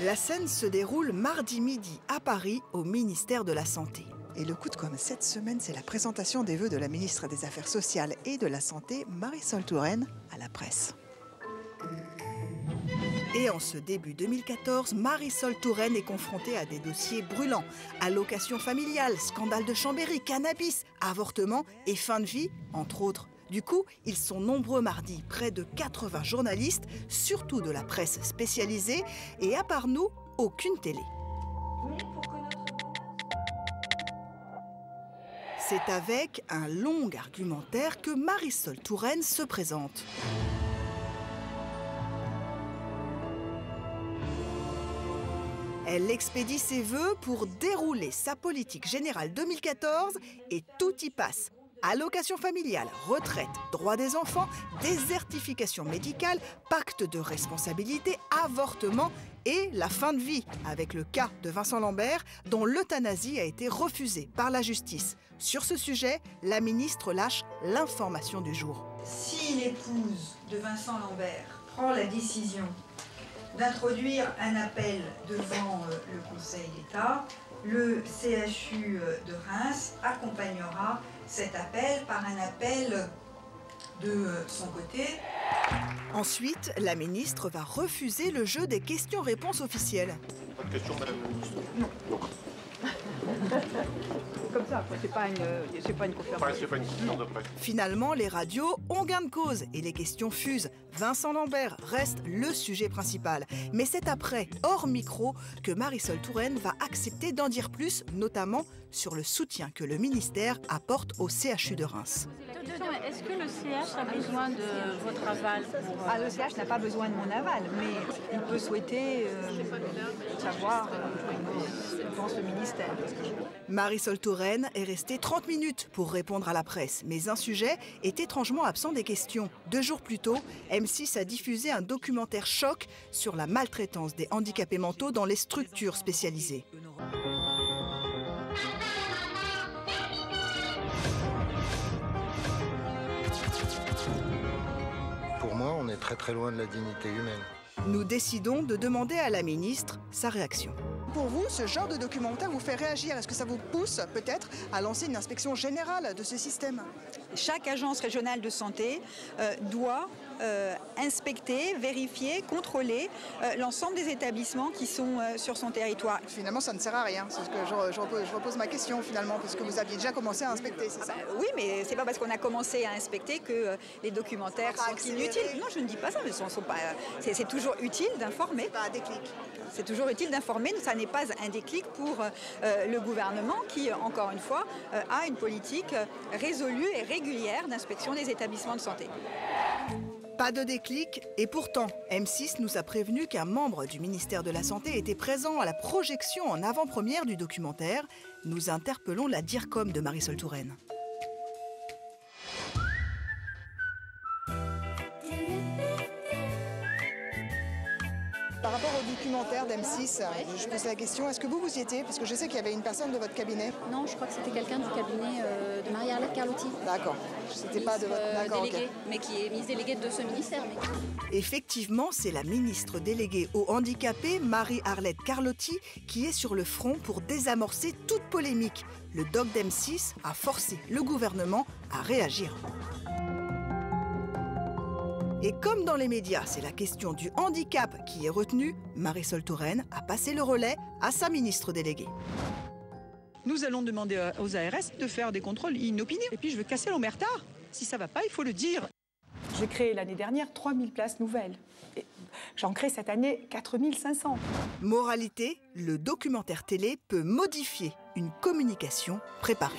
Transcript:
La scène se déroule mardi midi à Paris, au ministère de la Santé. Et le coup de com' cette semaine, c'est la présentation des vœux de la ministre des Affaires sociales et de la Santé, Marisol Touraine, à la presse. Et en ce début 2014, Marisol Touraine est confrontée à des dossiers brûlants. Allocation familiale, scandale de Chambéry, cannabis, avortement et fin de vie, entre autres. Du coup, ils sont nombreux mardi, près de 80 journalistes, surtout de la presse spécialisée, et à part nous, aucune télé. C'est avec un long argumentaire que Marisol Touraine se présente. Elle expédie ses vœux pour dérouler sa politique générale 2014 et tout y passe. Allocation familiale, retraite, droit des enfants, désertification médicale, pacte de responsabilité, avortement et la fin de vie, avec le cas de Vincent Lambert, dont l'euthanasie a été refusée par la justice. Sur ce sujet, la ministre lâche l'information du jour. Si l'épouse de Vincent Lambert prend la décision d'introduire un appel devant le Conseil d'État, le CHU de Reims accompagnera cet appel par un appel de son côté. Ensuite, la ministre va refuser le jeu des questions-réponses officielles. Pas de questions, madame la ministre? Non. Comme ça, c'est pas une conférence. Ouais, c'est pas une conférence de presse. Finalement, les radios ont gain de cause et les questions fusent. Vincent Lambert reste le sujet principal. Mais c'est après, hors micro, que Marisol Touraine va accepter d'en dire plus, notamment sur le soutien que le ministère apporte au CHU de Reims. Est-ce que le CH a besoin de votre aval pour... Le CH n'a pas besoin de mon aval, mais il peut souhaiter savoir ce que pense le ministère. Marisol Touraine est restée 30 minutes pour répondre à la presse, mais un sujet est étrangement absent des questions. 2 jours plus tôt, M6 a diffusé un documentaire choc sur la maltraitance des handicapés mentaux dans les structures spécialisées. Pour moi, on est très loin de la dignité humaine. Nous décidons de demander à la ministre sa réaction. Pour vous, ce genre de documentaire vous fait réagir? Est-ce que ça vous pousse peut-être à lancer une inspection générale de ce système? Chaque agence régionale de santé doit inspecter, vérifier, contrôler l'ensemble des établissements qui sont sur son territoire. Finalement, ça ne sert à rien. C'est ce que je repose ma question finalement, parce que vous aviez déjà commencé à inspecter, c'est ça? Oui, mais c'est pas parce qu'on a commencé à inspecter que les documentaires sont inutiles. Non, je ne dis pas ça, mais c'est toujours utile d'informer. C'est pas un déclic. C'est toujours utile d'informer, ça n'est pas un déclic pour le gouvernement qui, encore une fois, a une politique résolue et régulière d'inspection des établissements de santé. Pas de déclic, et pourtant, M6 nous a prévenu qu'un membre du ministère de la Santé était présent à la projection en avant-première du documentaire. Nous interpellons la DIRCOM de Marisol Touraine. Par rapport au documentaire d'M6, je pose la question, est-ce que vous y étiez? Parce que je sais qu'il y avait une personne de votre cabinet. Non, je crois que c'était quelqu'un du cabinet de Marie-Arlette Carlotti. D'accord. C'était pas de votre... D'accord, déléguée, okay. Mais qui est ministre déléguée de ce ministère. Effectivement, c'est la ministre déléguée aux handicapés, Marie-Arlette Carlotti, qui est sur le front pour désamorcer toute polémique. Le doc d'M6 a forcé le gouvernement à réagir. Et comme dans les médias, c'est la question du handicap qui est retenue, Marisol Touraine a passé le relais à sa ministre déléguée. Nous allons demander aux ARS de faire des contrôles inopinés. Et puis je veux casser l'omerta. Si ça ne va pas, il faut le dire. J'ai créé l'année dernière 3000 places nouvelles. J'en crée cette année 4500. Moralité, le documentaire télé peut modifier une communication préparée.